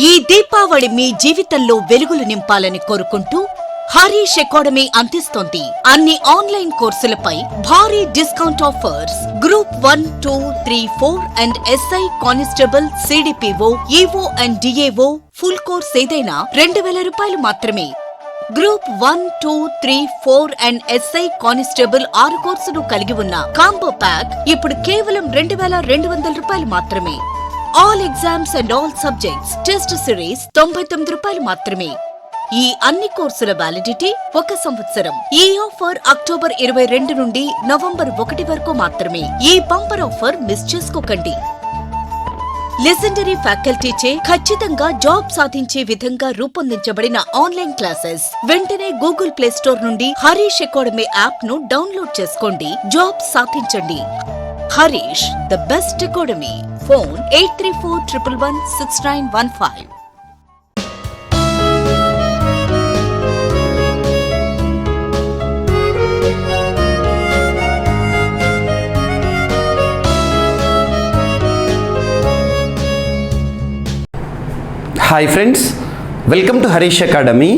ఈ దీపావళి మీ జీవితంలో వెలుగులు నింపాలని కోరుకుంటూ హరీష్ అకాడమీ అందిస్తోంది అన్ని ఆన్లైన్ కోర్సులపై భారీ discount offers. Group 1, 2, 3, 4 and SI constable, CDPO, EO and DAO full course ఏదైనా 2000 రూపాయలు మాత్రమే. గ్రూప్ 1, 2, 3, 4 అండ్ ఎస్ఐ కానిస్టేబుల్ 6 కోర్సులు కలిగి ఉన్న కాంబో ప్యాక్ ఇప్పుడు కేవలం 2200 రూపాయలు మాత్రమే. All exams and all subjects test series 99 రూపాయలు మాత్రమే. ఈ అన్ని కోర్సుల వ్యాలిడిటీ 1 సంవత్సరం. ఈ ఆఫర్ అక్టోబర్ 22 నుండి నవంబర్ 1 వరకు మాత్రమే. ఈ బంపర్ ఆఫర్ మిస్ చేసుకోకండి. లెజెండరీ ఫ్యాకల్టీచే ఖచ్చితంగా జాబ్ సాధించే విధంగా రూపొందించబడిన ఆన్లైన్ క్లాసెస్. వెంటనే గూగుల్ ప్లే స్టోర్ నుండి హరీష్ అకాడమీ యాప్ ను డౌన్లోడ్ చేసుకోండి. జాబ్ సాధించండి. Harish, the best academy. Phone 8341116915. Hi friends, welcome to Harish academy.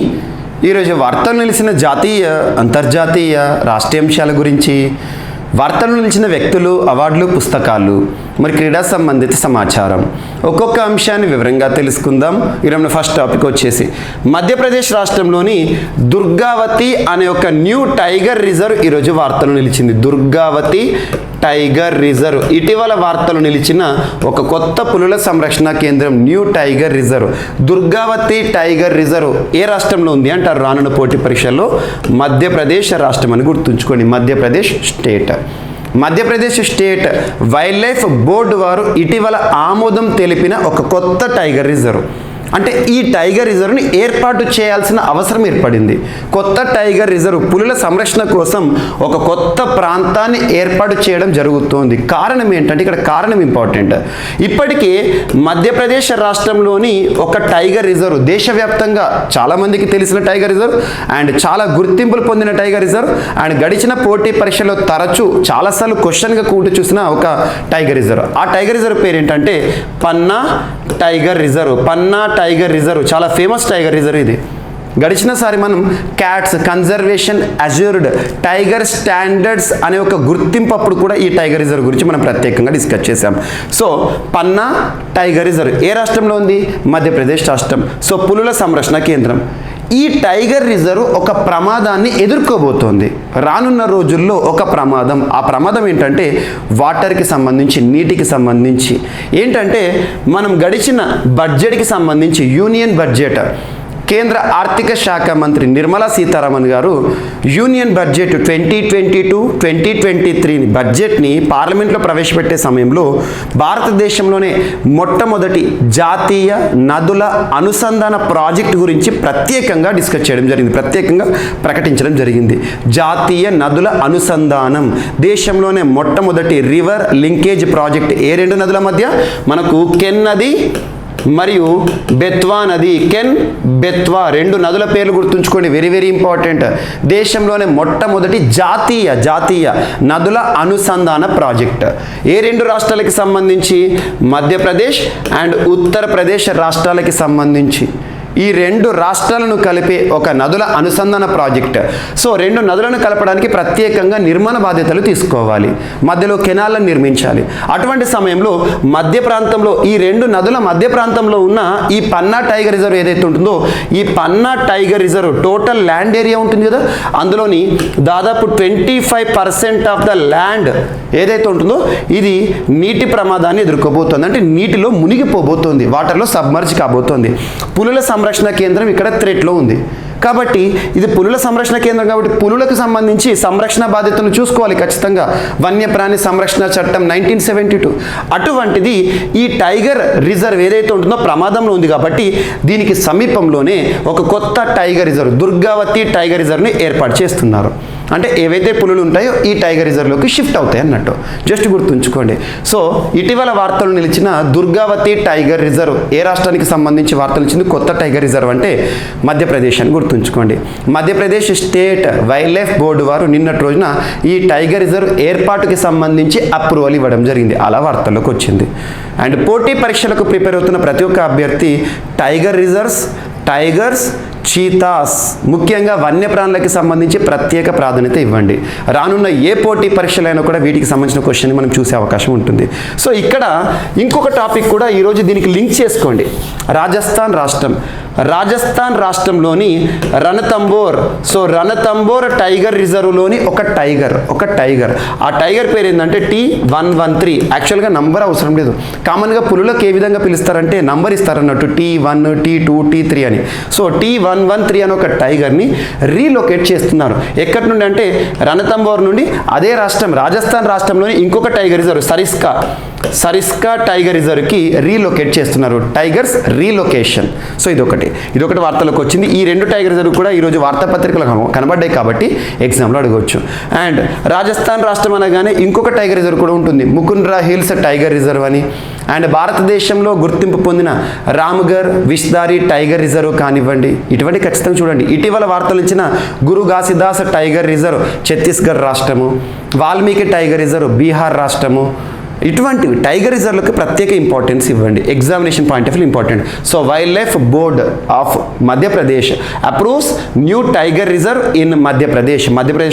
ఈరోజు వార్తలు నిలిచిన జాతీయ, అంతర్జాతీయ, రాష్ట్రీయ అంశాల గురించి, వార్తలు నిలిచిన వ్యక్తులు, అవార్డులు, పుస్తకాలు, మరి క్రీడా సంబంధిత సమాచారం, ఒక్కొక్క అంశాన్ని వివరంగా తెలుసుకుందాం. ఈరోజు ఫస్ట్ టాపిక్ వచ్చేసి మధ్యప్రదేశ్ రాష్ట్రంలోని దుర్గావతి అనే ఒక న్యూ టైగర్ రిజర్వ్ ఈరోజు వార్తలు నిలిచింది. దుర్గావతి టైగర్ రిజర్వ్ ఇటీవల వార్తలు నిలిచిన ఒక కొత్త పులుల సంరక్షణ కేంద్రం, new tiger reserve. Durgavati tiger reserve ఏ రాష్ట్రంలో ఉంది అంటారు రానున్న పోటీ పరీక్షల్లో? మధ్యప్రదేశ్ రాష్ట్రం అని గుర్తుంచుకోండి. Madhya Pradesh state. Madhya Pradesh state wild life board వారు ఇటీవల ఆమోదం తెలిపిన ఒక కొత్త టైగర్ రిజర్వ్. అంటే ఈ టైగర్ రిజర్వ్ని ఏర్పాటు చేయాల్సిన అవసరం ఏర్పడింది. కొత్త టైగర్ రిజర్వ్ పులుల సంరక్షణ కోసం ఒక కొత్త ప్రాంతాన్ని ఏర్పాటు చేయడం జరుగుతోంది. కారణం ఏంటంటే, ఇక్కడ కారణం ఇంపార్టెంట్. ఇప్పటికే మధ్యప్రదేశ్ రాష్ట్రంలోని ఒక టైగర్ రిజర్వ్ దేశవ్యాప్తంగా చాలామందికి తెలిసిన టైగర్ రిజర్వ్ అండ్ చాలా గుర్తింపులు పొందిన టైగర్ రిజర్వ్ అండ్ గడిచిన పోటీ పరీక్షలో తరచూ చాలాసార్లు క్వశ్చన్గా కూర్చు చూసిన ఒక టైగర్ రిజర్వ్. ఆ టైగర్ రిజర్వ్ పేరు ఏంటంటే పన్నా టైగర్ రిజర్వ్. పన్నా టైగర్ రిజర్వ్ చాలా ఫేమస్ టైగర్ రిజర్వ్ ఇది. గడిచినసారి మనం cats conservation assured tiger standards అనే ఒక గుర్తింపు అప్పుడు కూడా ఈ టైగర్ రిజర్వ్ గురించి మనం ప్రత్యేకంగా డిస్కస్ చేసాం. సో పన్నా టైగర్ రిజర్వ్ ఏ రాష్ట్రంలో ఉంది? మధ్యప్రదేశ్ రాష్ట్రం. సో పులుల సంరక్షణ కేంద్రం. ఈ టైగర్ రిజర్వ్ ఒక ప్రమాదాన్ని ఎదుర్కోబోతోంది రానున్న రోజుల్లో. ఒక ప్రమాదం, ఆ ప్రమాదం ఏంటంటే వాటర్కి సంబంధించి, నీటికి సంబంధించి. ఏంటంటే మనం గడిచిన బడ్జెట్కి సంబంధించి యూనియన్ బడ్జెట్, కేంద్ర ఆర్థిక శాఖ మంత్రి నిర్మలా సీతారామన్ గారు యూనియన్ బడ్జెట్ 2022-2023 బడ్జెట్ని పార్లమెంట్లో ప్రవేశపెట్టే సమయంలో భారతదేశంలోనే మొట్టమొదటి జాతీయ నదుల అనుసంధాన ప్రాజెక్టు గురించి ప్రత్యేకంగా డిస్కస్ చేయడం జరిగింది, ప్రత్యేకంగా ప్రకటించడం జరిగింది. జాతీయ నదుల అనుసంధానం, దేశంలోనే మొట్టమొదటి రివర్ లింకేజ్ ప్రాజెక్ట్. ఏ రెండు నదుల మధ్య? మనకు కెన్ నది మరియు బెత్వా నది. కెన్, బెత్వా రెండు నదుల పేర్లు గుర్తుంచుకోండి, వెరీ వెరీ ఇంపార్టెంట్. దేశంలోనే మొట్టమొదటి జాతీయ నదుల అనుసంధాన ప్రాజెక్ట్. ఏ రెండు రాష్ట్రాలకి సంబంధించి? మధ్యప్రదేశ్ అండ్ ఉత్తరప్రదేశ్ రాష్ట్రాలకి సంబంధించి. ఈ రెండు రాష్ట్రాలను కలిపే ఒక నదుల అనుసంధాన ప్రాజెక్ట్. సో రెండు నదులను కలపడానికి ప్రత్యేకంగా నిర్మాణ బాధ్యతలు తీసుకోవాలి, మధ్యలో కెనాలను నిర్మించాలి. అటువంటి సమయంలో మధ్య ప్రాంతంలో, ఈ రెండు నదుల మధ్య ప్రాంతంలో ఉన్న ఈ పన్నా టైగర్ రిజర్వ్ ఏదైతే ఉంటుందో, ఈ Panna tiger reserve total land area ఉంటుంది కదా, అందులోని దాదాపు 25% ఆఫ్ ద ల్యాండ్ ఏదైతే ఉంటుందో ఇది నీటి ప్రమాదాన్ని ఎదుర్కోబోతోంది. అంటే నీటిలో మునిగిపోబోతోంది, వాటర్లో సబ్మర్జ్ కాబోతోంది. పులుల సంరక్షణ కేంద్రం ఇక్కడ థ్రెట్లో ఉంది కాబట్టి ఇది పులుల సంరక్షణ కేంద్రం కాబట్టి పులులకు సంబంధించి సంరక్షణ బాధ్యతను చూసుకోవాలి ఖచ్చితంగా. వన్యప్రాణి సంరక్షణ చట్టం 1972. అటువంటిది ఈ టైగర్ రిజర్వ్ ఏదైతే ఉంటుందో ప్రమాదంలో ఉంది కాబట్టి దీనికి సమీపంలోనే ఒక కొత్త టైగర్ రిజర్వ్, దుర్గావతి టైగర్ రిజర్వ్ని ఏర్పాటు చేస్తున్నారు. అంటే ఏవైతే పులులు ఉంటాయో ఈ టైగర్ రిజర్వ్లోకి షిఫ్ట్ అవుతాయి అన్నట్టు, జస్ట్ గుర్తుంచుకోండి. సో ఇటీవల వార్తలు నిలిచిన దుర్గావతి టైగర్ రిజర్వ్ ఏ రాష్ట్రానికి సంబంధించి వార్తలు ఇచ్చింది? కొత్త టైగర్ రిజర్వ్ అంటే మధ్యప్రదేశ్ అని గుర్తుంచుకోండి. Madhya Pradesh state wild life board వారు నిన్నటి రోజున ఈ టైగర్ రిజర్వ్ ఏర్పాటుకి సంబంధించి అప్రూవల్ ఇవ్వడం జరిగింది, అలా వార్తల్లోకి వచ్చింది. అండ్ పోటీ పరీక్షలకు ప్రిపేర్ అవుతున్న ప్రతి ఒక్క అభ్యర్థి టైగర్స్, చీతాస్, ముఖ్యంగా వన్యప్రాణులకి సంబంధించి ప్రత్యేక ప్రాధాన్యత ఇవ్వండి. రానున్న ఏ పోటీ పరీక్షలైనా కూడా వీటికి సంబంధించిన క్వశ్చన్ మనం చూసే అవకాశం ఉంటుంది. సో ఇక్కడ ఇంకొక టాపిక్ కూడా ఈరోజు దీనికి లింక్ చేసుకోండి. రాజస్థాన్ రాష్ట్రంలోని రణతంబోర్. సో రణతంబోర్ టైగర్ రిజర్వ్లోని ఒక టైగర్ ఆ టైగర్ పేరు ఏంటంటే T113. యాక్చువల్గా నంబర్ అవసరం లేదు, కామన్గా పులులకు ఏ విధంగా పిలుస్తారంటే నంబర్ ఇస్తారన్నట్టు T1, T2, T3 అని. సో T113 అని ఒక టైగర్ని రీలొకేట్ చేస్తున్నారు. ఎక్కడి నుండి అంటే రణతంబోర్ నుండి అదే రాష్ట్రం రాజస్థాన్ రాష్ట్రంలోని ఇంకొక టైగర్ రిజర్వ్ సరిస్కా టైగర్ రిజర్వ్కి రీలొకేట్ చేస్తున్నారు. Tigers relocation. సో ఇదొకటి వార్తలకు వచ్చింది. ఈ రెండు టైగర్ రిజర్వ్ కూడా ఈరోజు వార్తాపత్రికలు కనబడ్డాయి కాబట్టి ఎగ్జామ్లో అడగవచ్చు. అండ్ రాజస్థాన్ రాష్ట్రం అనగానే ఇంకొక టైగర్ రిజర్వ్ కూడా ఉంటుంది, ముకుంద్రా హిల్స్ టైగర్ రిజర్వ్ అని. అండ్ భారతదేశంలో గుర్తింపు పొందిన రామ్గర్, విష్దారి టైగర్ రిజర్వ్ కానివ్వండి, ఇటువంటి ఖచ్చితంగా చూడండి. ఇటీవల వార్తలు ఇచ్చిన గురు ఘాసిదాస్ టైగర్ రిజర్వ్ ఛత్తీస్గఢ్ రాష్ట్రము, వాల్మీకి టైగర్ రిజర్వ్ బీహార్ రాష్ట్రము. ఇటువంటివి టైగర్ రిజర్వ్లకు ప్రత్యేక ఇంపార్టెన్స్ ఇవ్వండి, examination point of view important. So wild life board of Madhya Pradesh approves new tiger reserve in Madhya Pradesh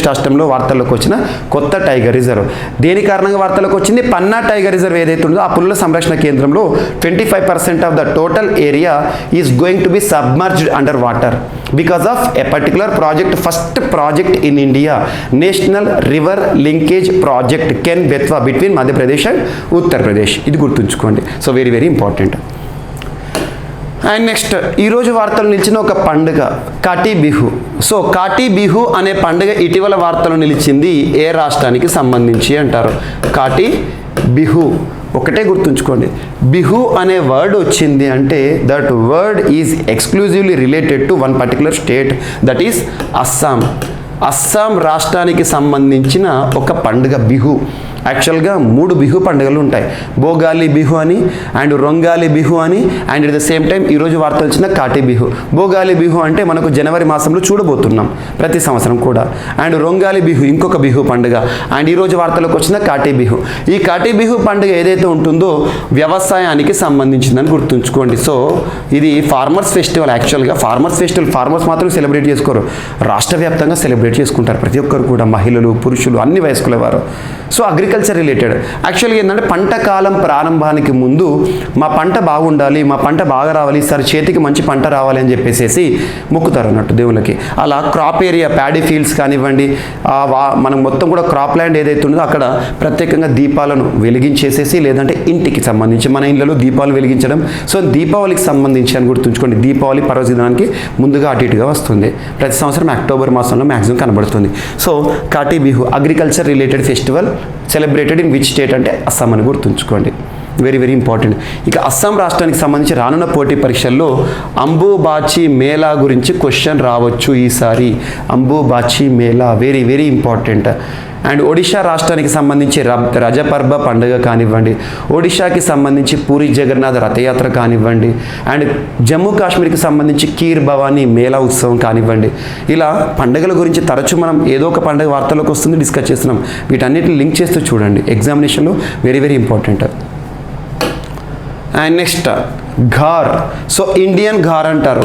రాష్ట్రంలో వార్తల్లోకి వచ్చిన కొత్త టైగర్ రిజర్వ్. దేని కారణంగా వార్తల్లోకి వచ్చింది? పన్నా టైగర్ రిజర్వ్ ఏదైతే ఉందో ఆ పులుల సంరక్షణ కేంద్రంలో 25% of the total area is going to be submerged under water because of a particular project, first project in India, national river linkage project can Betwa between Madhya Pradesh and Uttar Pradesh. ఇది గుర్తుంచుకోండి. So very very important. And next ఈరోజు వార్తలు నిలిచిన ఒక పండుగ కాటి Bihu. So కాటి బిహు అనే పండుగ ఇటీవల వార్తలు నిలిచింది ఏ రాష్ట్రానికి సంబంధించి అంటారు? కాటి బిహు ఒకటే గుర్తుంచుకోండి. బిహు అనే వర్డ్ వచ్చింది అంటే that word is exclusively related to one particular state, that is Assam రాష్ట్రానికి సంబంధించిన ఒక పండుగ బిహు. యాక్చువల్గా 3 బిహు పండుగలు ఉంటాయి, భోగాలి బిహు అని అండ్ రొంగాలి బిహు అని and at the same time ఈరోజు వార్తలు వచ్చిన కాటి బిహు. భోగాలి బిహు అంటే మనకు జనవరి మాసంలో చూడబోతున్నాం ప్రతి సంవత్సరం కూడా. అండ్ రొంగాలి బిహు ఇంకొక బిహు పండుగ. అండ్ ఈరోజు వార్తలకు వచ్చిన కాటి బిహు. ఈ కాటి బిహు పండుగ ఏదైతే ఉంటుందో వ్యవసాయానికి సంబంధించిందని గుర్తుంచుకోండి. సో ఇది ఫార్మర్స్ ఫెస్టివల్. యాక్చువల్గా ఫార్మర్స్ మాత్రం సెలబ్రేట్ చేసుకోరు, రాష్ట్ర వ్యాప్తంగా సెలబ్రేట్ చేసుకుంటారు ప్రతి ఒక్కరు కూడా, మహిళలు, పురుషులు, అన్ని వయస్కుల వారు. సో అగ్రికల్చర్ రిలేటెడ్ యాక్చువల్గా ఏంటంటే పంట కాలం ప్రారంభానికి ముందు మా పంట బాగుండాలి, మా పంట బాగా రావాలి, ఈసారి చేతికి మంచి పంట రావాలి అని చెప్పేసి మొక్కుతారు అన్నట్టు దేవుళ్ళకి. అలా క్రాప్ ఏరియా, ప్యాడీ ఫీల్డ్స్ కానివ్వండి, మనం మొత్తం కూడా క్రాప్ ల్యాండ్ ఏదైతే ఉందో అక్కడ ప్రత్యేకంగా దీపాలను వెలిగించేసేసి, లేదంటే ఇంటికి సంబంధించి మన ఇళ్ళలో దీపాలు వెలిగించడం. సో దీపావళికి సంబంధించి అని గుర్తుంచుకోండి. దీపావళి పర్వదినానికి ముందుగా అటు ఇటుగా వస్తుంది, ప్రతి సంవత్సరం అక్టోబర్ మాసంలో మ్యాక్సిమం కనబడుతుంది. So Kati Bihu agriculture related festival celebrated in which state అంటే అస్సాం అని గుర్తుంచుకోండి. Very very important. ఇక అస్సాం రాష్ట్రానికి సంబంధించి రానున్న పోటీ పరీక్షల్లో అంబుబాచి మేళా గురించి క్వశ్చన్ రావచ్చు ఈసారి. Ambubachi Mela very very important. And Odisha రాష్ట్రానికి సంబంధించి రజపర్బ పండుగ కానివ్వండి, ఒడిషాకి సంబంధించి పూరి జగన్నాథ్ రథయాత్ర కానివ్వండి, అండ్ జమ్మూ కాశ్మీర్కి సంబంధించి కీర్ భవానీ మేళా ఉత్సవం కానివ్వండి. ఇలా పండుగల గురించి తరచూ మనం ఏదో ఒక పండుగ వార్తలోకి వస్తుంది, డిస్కస్ చేస్తున్నాం. వీటన్నిటిని లింక్ చేస్తూ చూడండి, ఎగ్జామినేషన్లో very very important. And next gaur. So Indian gaur అంటారు.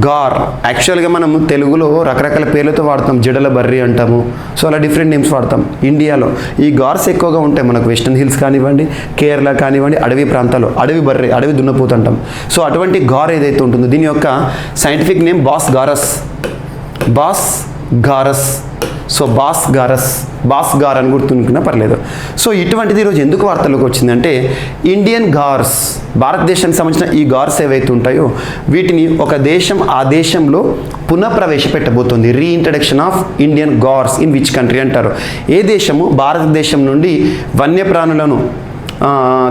గార్ యాక్చువల్గా మనం తెలుగులో రకరకాల పేర్లతో వాడతాం, జడల బర్రి అంటాము. సో అలా డిఫరెంట్ నేమ్స్ వాడతాం. ఇండియాలో ఈ గార్స్ ఎక్కువగా ఉంటాయి మనకు, వెస్టర్న్ హిల్స్ కానివ్వండి, కేరళ కానివ్వండి, అడవి ప్రాంతాల్లో అడవి బర్రి, అడవి దున్నపోతు అంటాం. సో అటువంటి గార్ ఏదైతే ఉంటుందో దీని యొక్క scientific name Bos gaurus. So Bos gaur అని గుర్తునుకున్నా పర్లేదు. సో ఇటువంటిది ఈరోజు ఎందుకు వార్తల్లోకి వచ్చిందంటే ఇండియన్ గార్స్, భారతదేశానికి సంబంధించిన ఈ గార్స్ ఏవైతే ఉంటాయో వీటిని ఒక దేశం ఆ దేశంలో పునఃప్రవేశపెట్టబోతుంది. Reintroduction of Indian gaurs in which country అంటారు. ఏ దేశము భారతదేశం నుండి వన్యప్రాణులను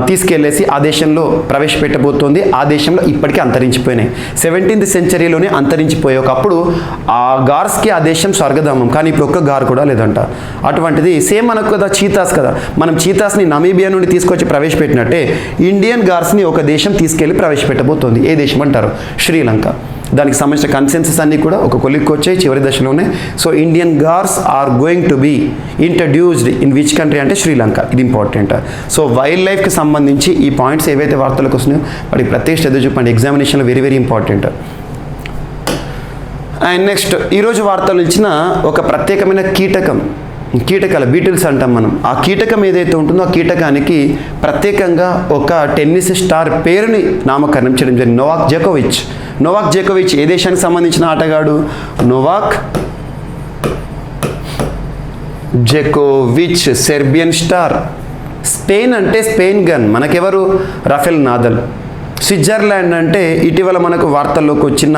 తీసుకెళ్ళేసి ఆ దేశంలో ప్రవేశపెట్టబోతోంది. ఆ దేశంలో ఇప్పటికీ అంతరించిపోయినాయి. 17th సెంచరీలోనే అంతరించిపోయే ఒకప్పుడు ఆ గార్స్కి ఆ దేశం స్వర్గధామం, కానీ ఇప్పుడు ఒక్క గార్ కూడా లేదంట. అటువంటిది సేమ్ మనకు కదా చీతాస్ కదా, మనం చీతాస్ని నమీబియా నుండి తీసుకొచ్చి ప్రవేశపెట్టినట్టే ఇండియన్ గార్స్ని ఒక దేశం తీసుకెళ్ళి ప్రవేశపెట్టబోతోంది. ఏ దేశం అంటారు? శ్రీలంక. దానికి సంబంధించిన కన్సెన్సస్ అన్నీ కూడా ఒక కొలిక్కి వచ్చాయి చివరి దశలోనే. So Indian gaurs are going to be introduced in which country అంటే శ్రీలంక. ఇది ఇంపార్టెంట్. సో వైల్డ్ లైఫ్కి సంబంధించి ఈ పాయింట్స్ ఏవైతే వార్తలకు వస్తున్నాయో వాటికి ప్రత్యేక శ్రద్ధ చూపండి. ఎగ్జామినేషన్లో very very important. And next ఈరోజు వార్తలు ఇచ్చిన ఒక ప్రత్యేకమైన కీటకాలు బీటిల్స్ అంటాం మనం. ఆ కీటకం ఏదైతే ఉంటుందో ఆ కీటకానికి ప్రత్యేకంగా ఒక టెన్నిస్ స్టార్ పేరుని నామకరణం చేయడం జరిగింది. నోవాక్ జోకోవిచ్ ఏ దేశానికి సంబంధించిన ఆటగాడు? నోవాక్ జోకోవిచ్ సెర్బియన్ స్టార్. స్పెయిన్ అంటే స్పెయిన్ గన్, మనకెవరు? Rafael Nadal. స్విట్జర్లాండ్ అంటే ఇటీవల మనకు వార్తల్లోకి వచ్చిన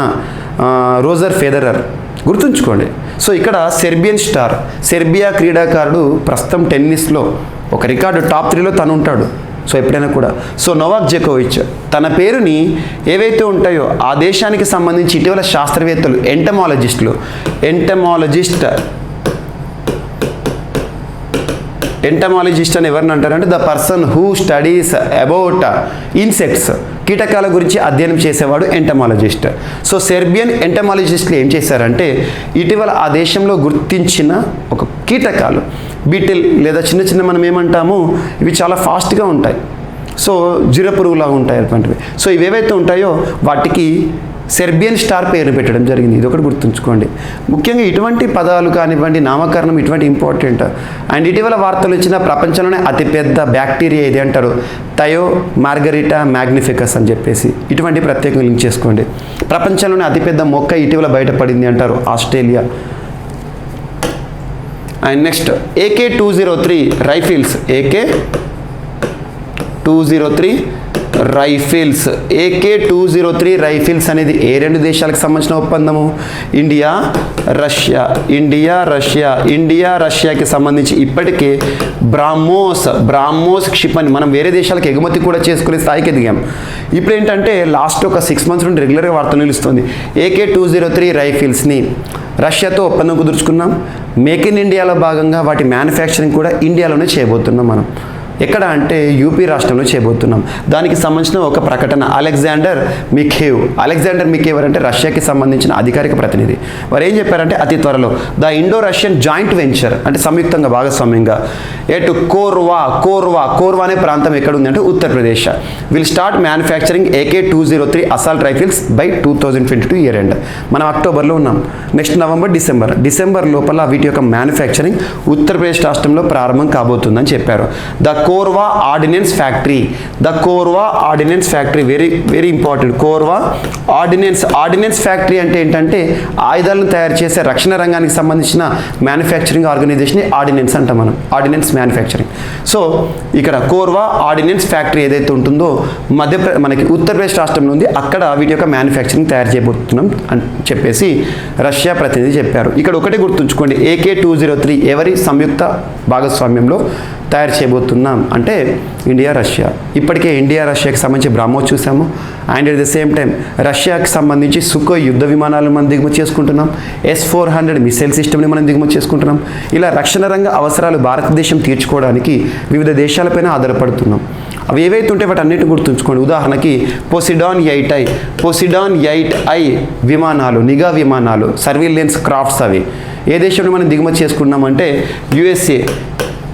రోజర్ ఫెదరర్. గుర్తుంచుకోండి. సో ఇక్కడ సెర్బియన్ స్టార్, సెర్బియా క్రీడాకారుడు, ప్రస్తుతం టెన్నిస్లో ఒక రికార్డు టాప్ 3లో తను ఉంటాడు. సో ఎప్పుడైనా కూడా సో నోవాక్ జోకోవిచ్ తన పేరుని ఏవైతే ఉంటాయో ఆ దేశానికి సంబంధించి ఇటీవల శాస్త్రవేత్తలు ఎంటమాలజిస్ట్ అని ఎవరిని అంటారంటే the person who studies about insects, కీటకాల గురించి అధ్యయనం చేసేవాడు ఎంటమాలజిస్ట్. సో సెర్బియన్ ఎంటమాలజిస్టులు ఏం చేశారంటే ఇటీవల ఆ దేశంలో గుర్తించిన ఒక కీటకాలు బీటిల్ లేదా చిన్న మనం ఏమంటాము, ఇవి చాలా ఫాస్ట్గా ఉంటాయి. సో జిరపురుగులాగా ఉంటాయి అటువంటివి. సో ఇవేవైతే ఉంటాయో వాటికి సెర్బియన్ స్టార్ పేరు పెట్టడం జరిగింది. ఇది ఒకటి గుర్తుంచుకోండి. ముఖ్యంగా ఇటువంటి పదాలు కానివ్వండి, నామకరణం ఇటువంటి ఇంపార్టెంట్. అండ్ ఇటీవల వార్తలు ఇచ్చిన ప్రపంచంలోనే అతిపెద్ద బ్యాక్టీరియా ఏది అంటారు? థయో మార్గరిటా మ్యాగ్నిఫికస్ అని చెప్పేసి ఇటువంటి ప్రత్యేకంగా లింక్ చేసుకోండి. ప్రపంచంలోనే అతిపెద్ద మొక్క ఇటీవల బయటపడింది అంటారు Australia. And next AK-203 rifles. AK-203 rifles అనేది ఏ రెండు దేశాలకు సంబంధించిన ఒప్పందము? ఇండియా రష్యాకి సంబంధించి ఇప్పటికే బ్రాహ్మోస్ క్షిపణి మనం వేరే దేశాలకు ఎగుమతి కూడా చేసుకునే స్థాయికి ఎదిగాం. ఇప్పుడు ఏంటంటే లాస్ట్ ఒక 6 months నుండి రెగ్యులర్గా వార్త నిలుస్తుంది. AK-203 రైఫిల్స్ని రష్యాతో ఒప్పందం కుదుర్చుకున్నాం. మేక్ ఇన్ ఇండియాలో భాగంగా వాటి మ్యానుఫ్యాక్చరింగ్ కూడా ఇండియాలోనే చేయబోతున్నాం మనం. ఎక్కడ అంటే యూపీ రాష్ట్రంలో చేయబోతున్నాం. దానికి సంబంధించిన ఒక ప్రకటన అలెగ్జాండర్ మిఖేవ్ అంటే రష్యాకి సంబంధించిన అధికారిక ప్రతినిధి. వారు ఏం చెప్పారంటే అతి త్వరలో the Indo Russian joint venture అంటే సంయుక్తంగా భాగస్వామ్యంగా ఎటు కోర్వా అనే ప్రాంతం ఎక్కడ ఉంది అంటే Uttar Pradesh will start manufacturing AK-203 assault rifles by 2022 year end. మనం అక్టోబర్లో ఉన్నాం. నెక్స్ట్ డిసెంబర్ లోపల వీటి యొక్క మ్యానుఫ్యాక్చరింగ్ ఉత్తరప్రదేశ్ రాష్ట్రంలో ప్రారంభం కాబోతుందని చెప్పారు. The Korwa ordnance factory very very important. Korwa ordnance factory అంటే ఏంటంటే ఆయుధాలను తయారు చేసే రక్షణ రంగానికి సంబంధించిన మ్యానుఫ్యాక్చరింగ్ ఆర్గనైజేషన్ ఆర్డినెన్స్ అంటాం మనం, ఆర్డినెన్స్ మ్యానుఫ్యాక్చరింగ్. సో ఇక్కడ కోర్వా ఆర్డినెన్స్ ఫ్యాక్టరీ ఏదైతే ఉంటుందో మనకి ఉత్తరప్రదేశ్ రాష్ట్రంలో ఉంది. అక్కడ వీటి యొక్క మ్యానుఫ్యాక్చరింగ్ తయారు చేయబోతున్నాం అని చెప్పేసి రష్యా ప్రతినిధి చెప్పారు. ఇక్కడ ఒకటే గుర్తుంచుకోండి, AK-203 ఎవరి సంయుక్త భాగస్వామ్యంలో తయారు చేయబోతున్నాం అంటే ఇండియా రష్యా. ఇప్పటికే ఇండియా రష్యాకి సంబంధించి బ్రాహ్మోస్ చూసాము. And at the same time రష్యాకి సంబంధించి సుఖోయ్ యుద్ధ విమానాలను మనం దిగుమతి చేసుకుంటున్నాం. S-400 మిసైల్ సిస్టమ్ని మనం దిగుమతి చేసుకుంటున్నాం. ఇలా రక్షణ రంగ అవసరాలు భారతదేశం తీర్చుకోవడానికి వివిధ దేశాలపైన ఆధారపడుతున్నాం. అవి ఏవైతే ఉంటే వాటి అన్నిటిని గుర్తుంచుకోండి. ఉదాహరణకి పోసిడాన్ 8I విమానాలు, నిఘా విమానాలు, సర్వీలెన్స్ క్రాఫ్ట్స్ అవి ఏ దేశంలో మనం దిగుమతి చేసుకున్నామంటే USA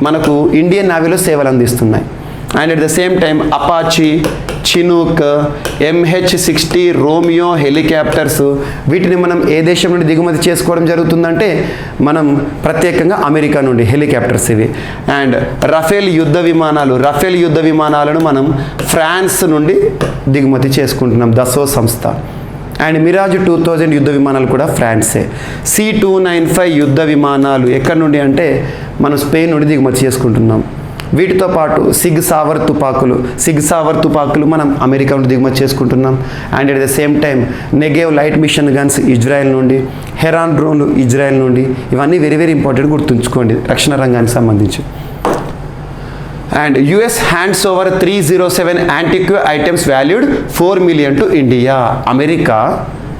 మనకు ఇండియన్ నేవీలో సేవలు అందిస్తున్నాయి. And at the same time Apache, Chinook, MH-60 Romeo helicopters వీటిని మనం ఏ దేశం నుండి దిగుమతి చేసుకోవడం జరుగుతుందంటే మనం ప్రత్యేకంగా అమెరికా నుండి హెలికాప్టర్స్ ఇవి. అండ్ రఫేల్ యుద్ధ విమానాలను మనం ఫ్రాన్స్ నుండి దిగుమతి చేసుకుంటున్నాం, దసో సంస్థ. అండ్ మిరాజ్ 2000 యుద్ధ విమానాలు కూడా ఫ్రాన్సే. C-295 యుద్ధ విమానాలు ఎక్కడి నుండి అంటే మనం స్పెయిన్ నుండి దిగుమతి చేసుకుంటున్నాం. వీటితో పాటు సిగ్ సావర్ తుపాకులు మనం అమెరికా నుండి దిగుమతి చేసుకుంటున్నాం. And at the same time Negev light machine guns Israel నుండి, హెరాన్ డ్రోన్లు ఇజ్రాయెల్ నుండి. ఇవన్నీ వెరీ వెరీ ఇంపార్టెంట్ గుర్తుంచుకోండి రక్షణ రంగానికి సంబంధించి. And US hands over 307 antique items valued 4 million to India. America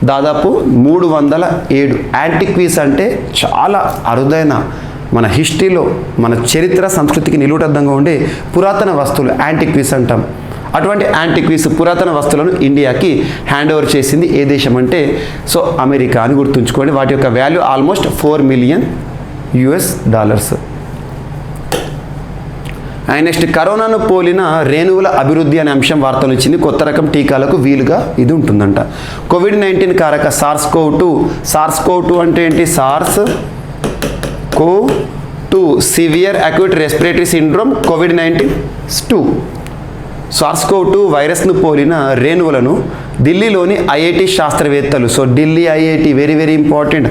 దాదాపు 307 యాంటిక్వీస్ అంటే చాలా అరుదైన మన హిస్టరీలో మన చరిత్ర సంస్కృతికి నిలువుటద్దంగా ఉండే పురాతన వస్తువులు యాంటిక్వీస్ అంటాం. అటువంటి యాంటిక్వీస్ పురాతన వస్తువులను ఇండియాకి హ్యాండ్ ఓవర్ చేసింది ఏ దేశం అంటే సో అమెరికా అని గుర్తుంచుకోండి. వాటి యొక్క value almost $4 million. And next కరోనాను పోలిన రేణువుల అభివృద్ధి అనే అంశం వార్తలు ఇచ్చింది. కొత్త రకం టీకాలకు వీలుగా ఇది ఉంటుందంట. కోవిడ్-19 కారక సార్స్-CoV-2 అంటే ఏంటి? SARS-CoV-2 severe acute respiratory syndrome కోవిడ్-19 SARS-CoV-2 వైరస్ను పోలిన రేణువులను ఢిల్లీలోని ఐఐటి శాస్త్రవేత్తలు, so Delhi IIT very very important.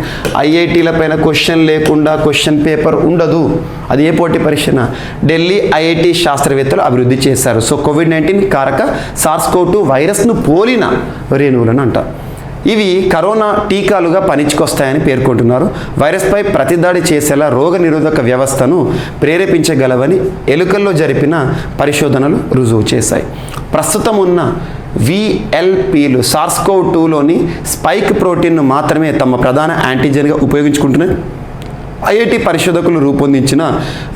ఐఐటీల పైన క్వశ్చన్ లేకుండా క్వశ్చన్ పేపర్ ఉండదు. అది ఏ పోటీ పరీక్షన? ఢిల్లీ ఐఐటి శాస్త్రవేత్తలు అభివృద్ధి చేశారు. సో కోవిడ్-19 కారక SARS-CoV-2 వైరస్ను పోలిన రేణువులను అంట. ఇవి కరోనా టీకాలుగా పనికొస్తాయని పేర్కొంటున్నారు. వైరస్పై ప్రతిదాడి చేసేలా రోగ నిరోధక వ్యవస్థను ప్రేరేపించగలవని ఎలుకల్లో జరిపిన పరిశోధనలు రుజువు చేశాయి. ప్రస్తుతం ఉన్న VLPలు SARS-CoV-2లోని స్పైక్ ప్రోటీన్ను మాత్రమే తమ ప్రధాన యాంటీజెన్గా ఉపయోగించుకుంటున్నాయి. ఐఐటి పరిశోధకులు రూపొందించిన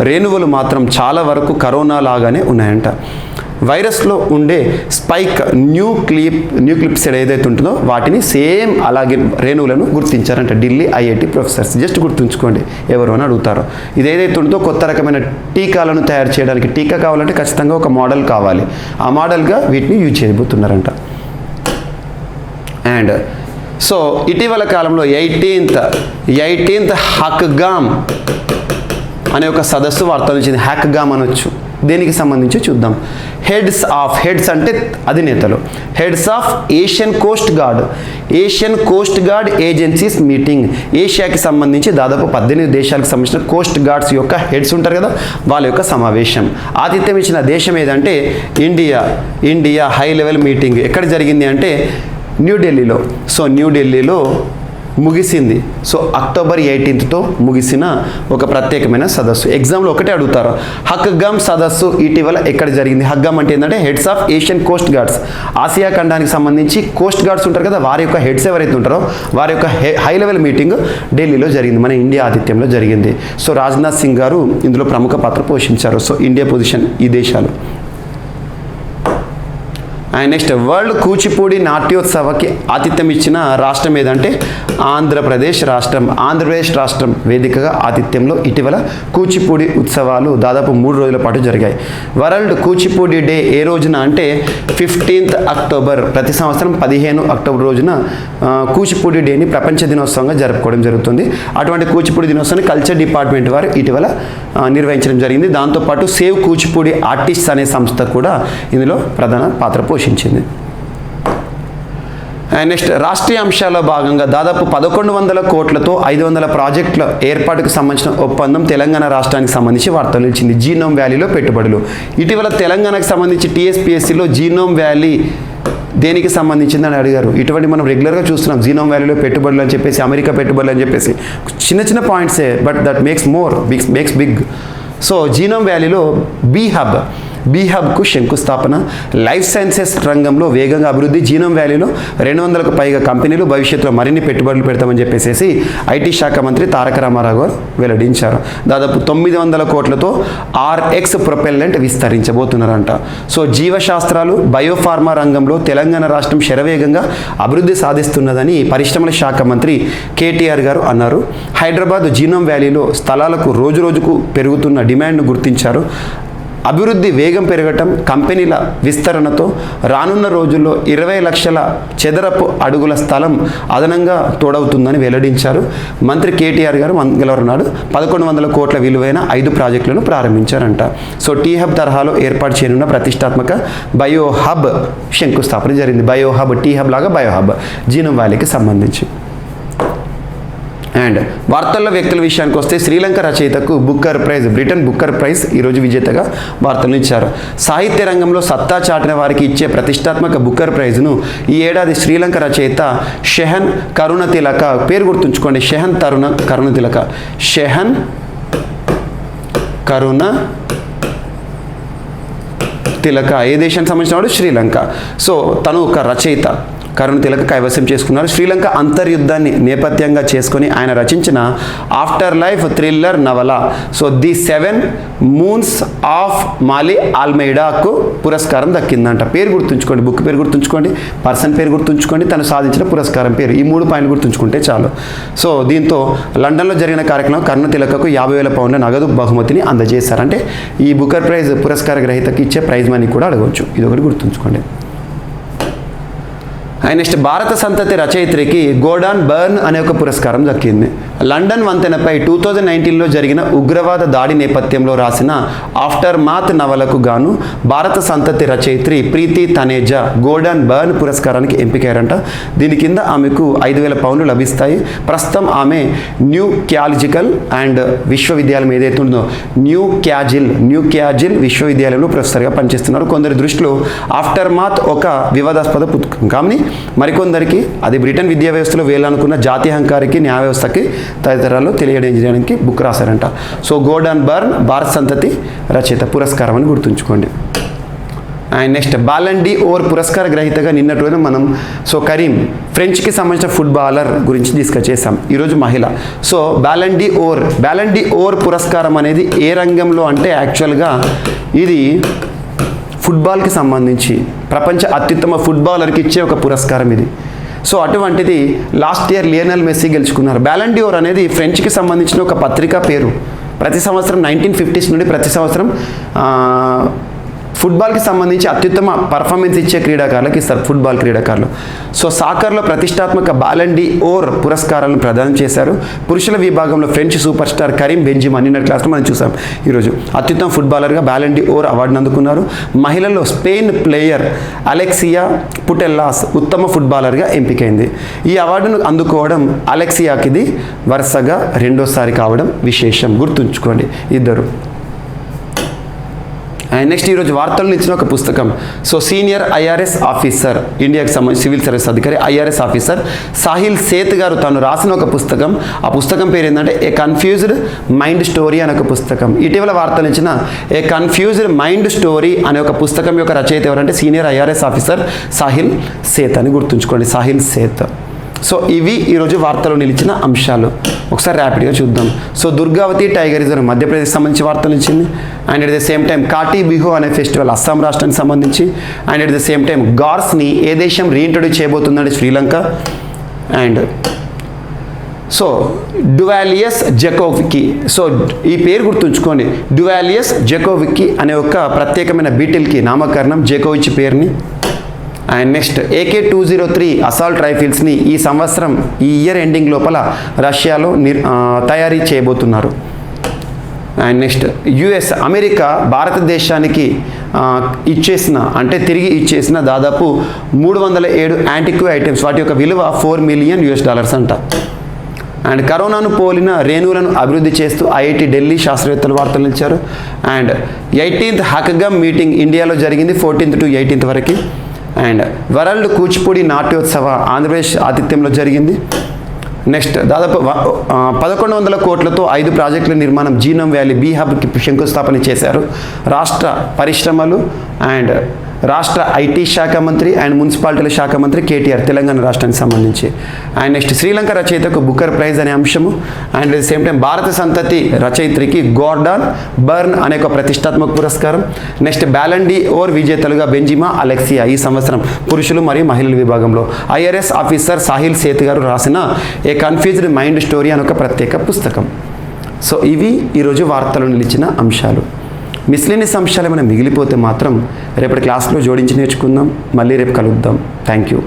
రేణువులు మాత్రం చాలా వరకు కరోనా లాగానే ఉన్నాయంట. వైరస్లో ఉండే స్పైక్ న్యూక్లిప్సిడ్ ఏదైతే ఉంటుందో వాటిని సేమ్ అలాగే రేణువులను గుర్తించారంట ఢిల్లీ ఐఐటి ప్రొఫెసర్స్. జస్ట్ గుర్తుంచుకోండి ఎవరు అని అడుగుతారు. ఇది ఏదైతే ఉంటుందో కొత్త రకమైన టీకాలను తయారు చేయడానికి టీకా కావాలంటే ఖచ్చితంగా ఒక మోడల్ కావాలి. ఆ మోడల్గా వీటిని యూజ్ చేయబోతున్నారంట. అండ్ సో ఇటీవల కాలంలో 18th హ్యాకథాన్ అనే ఒక సదస్సు వార్తలు వచ్చింది. హ్యాకథాన్ అనొచ్చు. దేనికి సంబంధించి చూద్దాం. హెడ్స్ అంటే అధినేతలు. Heads of Asian coast guard agencies meeting. ఏషియాకి సంబంధించి దాదాపు 18 దేశాలకు సంబంధించిన కోస్ట్ గార్డ్స్ యొక్క హెడ్స్ ఉంటారు కదా, వాళ్ళ యొక్క సమావేశం. ఆతిథ్యం ఇచ్చిన దేశం ఏదంటే ఇండియా హై లెవెల్ మీటింగ్ ఎక్కడ జరిగింది అంటే న్యూఢిల్లీలో. సో న్యూఢిల్లీలో ముగిసింది. సో అక్టోబర్ 18తో ముగిసిన ఒక ప్రత్యేకమైన సదస్సు. ఎగ్జామ్లో ఒకటే అడుగుతారు, హ్యాకథాన్ సదస్సు ఇటీవల ఎక్కడ జరిగింది? హ్యాకథాన్ అంటే ఏంటంటే heads of Asian coast guards. ఆసియా ఖండానికి సంబంధించి కోస్ట్ గార్డ్స్ ఉంటారు కదా, వారి యొక్క హెడ్స్ ఎవరైతే ఉంటారో వారి యొక్క హై లెవెల్ మీటింగ్ ఢిల్లీలో జరిగింది. మన ఇండియా ఆతిథ్యంలో జరిగింది. సో రాజ్నాథ్ సింగ్ గారు ఇందులో ప్రముఖ పాత్ర పోషించారు. సో ఇండియా పొజిషన్ ఈ దేశాలు. అండ్ నెక్స్ట్ వరల్డ్ కూచిపూడి నాట్యోత్సవకి ఆతిథ్యం ఇచ్చిన రాష్ట్రం ఏదంటే ఆంధ్రప్రదేశ్ రాష్ట్రం వేదికగా ఆతిథ్యంలో ఇటీవల కూచిపూడి ఉత్సవాలు దాదాపు 3 రోజుల పాటు జరిగాయి. వరల్డ్ కూచిపూడి డే ఏ రోజున అంటే 15th అక్టోబర్. ప్రతి సంవత్సరం 15 అక్టోబర్ రోజున కూచిపూడి డేని ప్రపంచ దినోత్సవంగా జరుపుకోవడం జరుగుతుంది. అటువంటి కూచిపూడి దినోత్సవాన్ని కల్చర్ డిపార్ట్మెంట్ వారు ఇటీవల నిర్వహించడం జరిగింది. దాంతోపాటు సేవ్ కూచిపూడి ఆర్టిస్ట్ అనే సంస్థ కూడా ఇందులో ప్రధాన పాత్ర పోషించింది. అండ్ నెక్స్ట్ రాష్ట్రీయ అంశాల్లో భాగంగా దాదాపు 1100 కోట్లతో 500 ప్రాజెక్టుల ఏర్పాటుకు సంబంధించిన ఒప్పందం తెలంగాణ రాష్ట్రానికి సంబంధించి వార్తలు ఇచ్చింది. జీనోమ్ వ్యాలీలో పెట్టుబడులు. ఇటీవల తెలంగాణకు సంబంధించి TSPSCలో జీనోమ్ వ్యాలీ దేనికి సంబంధించిందని అడిగారు. ఇటువంటి మనం రెగ్యులర్గా చూస్తున్నాం జీనోమ్ వ్యాలీలో పెట్టుబడులు అని చెప్పేసి, అమెరికా పెట్టుబడులు అని చెప్పేసి చిన్న పాయింట్సే, but that makes big. So genome వ్యాలీలో బీ హబ్కు శంకుస్థాపన. లైఫ్ సైన్సెస్ రంగంలో వేగంగా అభివృద్ధి. జీనోమ్ వ్యాలీలో 200కు పైగా కంపెనీలు భవిష్యత్తులో మరిన్ని పెట్టుబడులు పెడతామని చెప్పేసి ఐటీ శాఖ మంత్రి తారక రామారావు గారు వెల్లడించారు. దాదాపు 900 కోట్లతో RX ప్రొపెల్లెంట్ విస్తరించబోతున్నారంట. సో జీవశాస్త్రాలు బయోఫార్మా రంగంలో తెలంగాణ రాష్ట్రం శరవేగంగా అభివృద్ధి సాధిస్తున్నదని పరిశ్రమల శాఖ మంత్రి KTR గారు అన్నారు. హైదరాబాద్ జీనోమ్ వ్యాలీలో స్థలాలకు రోజుకు పెరుగుతున్న డిమాండ్ను గుర్తించారు. అభివృద్ధి వేగం పెరగటం, కంపెనీల విస్తరణతో రానున్న రోజుల్లో 20 లక్షల చదరపు అడుగుల స్థలం అదనంగా తోడవుతుందని వెల్లడించారు. మంత్రి KTR గారు మంగళవారం నాడు 1100 కోట్ల విలువైన 5 ప్రాజెక్టులను ప్రారంభించారంట. సో T-హబ్ తరహాలో ఏర్పాటు చేయనున్న ప్రతిష్టాత్మక బయో హబ్ శంకుస్థాపన జరిగింది. బయో హబ్, T-హబ్ లాగా బయో హబ్ జీనోమ్ వ్యాలీకి సంబంధించి. అండ్ వార్తల్లో వ్యక్తుల విషయానికి వస్తే శ్రీలంక రచయితకు బ్రిటన్ బుక్కర్ ప్రైజ్ ఈరోజు విజేతగా వార్తలు ఇచ్చారు. సాహిత్య రంగంలో సత్తా చాటిన వారికి ఇచ్చే ప్రతిష్టాత్మక బుక్కర్ ప్రైజ్ను ఈ ఏడాది శ్రీలంక రచయిత షెహన్ కరుణతిలక, పేరు గుర్తుంచుకోండి, షెహన్ కరుణతిలక తిలక ఏ దేశానికి సంబంధించిన వాడు? శ్రీలంక. సో తను ఒక రచయిత. కరుణ తిలక కైవసం చేసుకున్నారు. శ్రీలంక అంతర్యుద్ధాన్ని నేపథ్యంగా చేసుకొని ఆయన రచించిన ఆఫ్టర్ లైఫ్ థ్రిల్లర్ నవల సో ది 7 మూన్స్ ఆఫ్ మాలి ఆల్మెయిడాకు పురస్కారం దక్కిందంట. పేరు గుర్తుంచుకోండి, బుక్ పేరు గుర్తుంచుకోండి, పర్సన్ పేరు గుర్తుంచుకోండి, తను సాధించిన పురస్కారం పేరు. ఈ 3 పాయింట్లు గుర్తుంచుకుంటే చాలు. సో దీంతో లండన్లో జరిగిన కార్యక్రమం కరుణ తిలకకు 50,000 పౌండ్ల నగదు బహుమతిని అందజేశారు. అంటే ఈ బుకర్ ప్రైజ్ పురస్కార గ్రహీతకి ఇచ్చే ప్రైజ్ మనీ కూడా అడగవచ్చు. ఇది ఒకటి గుర్తుంచుకోండి. నెక్స్ట్ భారత సంతతి రచయిత్రికి గోర్డాన్ బర్న్ అనే ఒక పురస్కారం దక్కింది. లండన్ వంతెనపై 2019లో జరిగిన ఉగ్రవాద దాడి నేపథ్యంలో రాసిన ఆఫ్టర్ మాత్ నవలకు గాను భారత సంతతి రచయిత్రి ప్రీతి తనేజా గోర్డాన్ బర్న్ పురస్కారానికి ఎంపికయ్యారంట. దీని కింద ఆమెకు 5,000 పౌండ్లు లభిస్తాయి. ప్రస్తుతం ఆమె న్యూ క్యాజికల్ అండ్ విశ్వవిద్యాలయం ఏదైతే ఉందో న్యూ క్యాజిల్ విశ్వవిద్యాలయంలో ప్రొఫెసర్గా పనిచేస్తున్నారు. కొందరి దృష్టిలో ఆఫ్టర్ మాత్ ఒక వివాదాస్పద పుస్తకం కానీ మరికొందరికి అది బ్రిటన్ విద్యా వ్యవస్థలో వేయాలనుకున్న జాతీయంకారికి న్యాయ వ్యవస్థకి తదితరాలు తెలియజేయడానికి బుక్ రాశారంట. సో గోర్డాన్ బర్న్ భారత సంతతి రచయిత పురస్కారం అని గుర్తుంచుకోండి. అండ్ నెక్స్ట్ బాలన్ డి ఓర్ పురస్కార గ్రహీతగా నిన్నటి రోజున మనం సో కరీం ఫ్రెంచ్కి సంబంధించిన ఫుట్బాలర్ గురించి డిస్కస్ చేసాం. ఈరోజు మహిళ. సో బాలన్ డి ఓర్ పురస్కారం అనేది ఏ రంగంలో అంటే యాక్చువల్గా ఇది ఫుట్బాల్కి సంబంధించి ప్రపంచ అత్యుత్తమ ఫుట్బాలర్కి ఇచ్చే ఒక పురస్కారం ఇది. సో అటువంటిది లాస్ట్ ఇయర్ లియోనెల్ మెస్సీ గెలుచుకున్నారు. బాలన్ డి ఓర్ అనేది ఫ్రెంచ్కి సంబంధించిన ఒక పత్రికా పేరు. ప్రతి సంవత్సరం 1950s నుండి ప్రతి సంవత్సరం ఫుట్బాల్కి సంబంధించి అత్యుత్తమ పర్ఫార్మెన్స్ ఇచ్చే క్రీడాకారులకు ఇస్తారు, ఫుట్బాల్ క్రీడాకారులు. సో సాకర్లో ప్రతిష్టాత్మక బాలన్ డి ఓర్ పురస్కారాలను ప్రదానం చేశారు. పురుషుల విభాగంలో ఫ్రెంచ్ సూపర్ స్టార్ కరీం బెంజిమా నిన్నటి క్లాస్లో మనం చూసాం. ఈరోజు అత్యుత్తమ ఫుట్బాలర్గా బాలన్ డి ఓర్ అవార్డును అందుకున్నారు. మహిళల్లో స్పెయిన్ ప్లేయర్ అలెక్సియా పుటెల్లాస్ ఉత్తమ ఫుట్బాలర్గా ఎంపికైంది. ఈ అవార్డును అందుకోవడం అలెక్సియాకి ఇది వరుసగా 2వ సారి కావడం విశేషం. గుర్తుంచుకోండి ఇద్దరు. అండ్ నెక్స్ట్ ఈరోజు వార్తలను ఇచ్చిన ఒక పుస్తకం. సో సీనియర్ ఐఆర్ఎస్ ఆఫీసర్, ఇండియాకి సంబంధించి సివిల్ సర్వీస్ అధికారి ఐఆర్ఎస్ ఆఫీసర్ సాహిల్ సేత్ గారు తను రాసిన ఒక పుస్తకం. ఆ పుస్తకం పేరు ఏంటంటే ఏ కన్ఫ్యూజ్డ్ మైండ్ స్టోరీ అనే ఒక పుస్తకం. ఇటీవల వార్తలు ఇచ్చిన ఏ కన్ఫ్యూజ్డ్ మైండ్ స్టోరీ అనే ఒక పుస్తకం యొక్క రచయిత ఎవరంటే senior IRS officer Sahil Seth అని గుర్తుంచుకోండి, సాహిల్ సేత్. సో ఇవి ఈరోజు వార్తలో నిలిచిన అంశాలు. ఒకసారి ర్యాపిడ్గా చూద్దాం. So Durgavati tiger reserve Madhya Pradesh సంబంధించి వార్తలు ఇచ్చింది. And at the same time Kati Bihu అనే ఫెస్టివల్ అస్సాం రాష్ట్రానికి సంబంధించి. And at the same time గార్స్ని ఏ దేశం రీఇంట్రొడ్యూస్ చేయబోతుందంటే శ్రీలంక. అండ్ సో డువాలియస్ జకోవికి, సో ఈ పేరు గుర్తుంచుకోండి, డువాలియస్ జకోవికి అనే ఒక ప్రత్యేకమైన బీటిల్కి నామకరణం జకోవిచ్ పేరుని. అండ్ నెక్స్ట్ AK-203 అసాల్ట్ రైఫిల్స్ని ఈ సంవత్సరం ఈ ఇయర్ ఎండింగ్ లోపల రష్యాలో తయారీ చేయబోతున్నారు. అండ్ నెక్స్ట్ అమెరికా భారతదేశానికి తిరిగి ఇచ్చేసిన దాదాపు 307 యాంటిక్యూ ఐటమ్స్, వాటి యొక్క విలువ $4 మిలియన్ అంట. అండ్ కరోనాను పోలిన రేణువులను అభివృద్ధి చేస్తూ IIT ఢిల్లీ శాస్త్రవేత్తలు వార్తలు ఇచ్చారు. అండ్ 18th హకగమ్ మీటింగ్ ఇండియాలో జరిగింది 14th to 18th వరకు. అండ్ వరల్డ్ కూచిపూడి నాట్యోత్సవ ఆంధ్రప్రదేశ్ ఆతిథ్యంలో జరిగింది. నెక్స్ట్ దాదాపు 1,100 కోట్లతో 5 ప్రాజెక్టుల నిర్మాణం జీనోమ్ వ్యాలీ బీ హబ్కి శంకుస్థాపన చేశారు రాష్ట్ర పరిశ్రమలు అండ్ రాష్ట్ర IT శాఖ మంత్రి అండ్ మున్సిపాలిటీల శాఖ మంత్రి KTR తెలంగాణ రాష్ట్రానికి సంబంధించి. అండ్ నెక్స్ట్ శ్రీలంక రచయితకు బుకర్ ప్రైజ్ అనే అంశము. And at the same time భారత సంతతి రచయిత్రికి గోర్డాన్ బర్న్ అనే ఒక ప్రతిష్టాత్మక పురస్కారం. నెక్స్ట్ బాలన్ డి ఓర్ విజేతలుగా బెంజిమా అలెక్సియా ఈ సంవత్సరం పురుషులు మరియు మహిళల విభాగంలో. IRS ఆఫీసర్ సాహిల్ సేత్ గారు రాసిన ఏ కన్ఫ్యూజ్డ్ మైండ్ స్టోరీ అనే ఒక ప్రత్యేక పుస్తకం. సో ఇవి ఈరోజు వార్తలు నిలిచిన అంశాలు. మిస్లేనియస్ అంశాలు ఏమైనా మిగిలిపోతే మాత్రం రేపటి క్లాస్లో జోడించి నేర్చుకుందాం. మళ్ళీ రేపు కలుద్దాం. Thank you.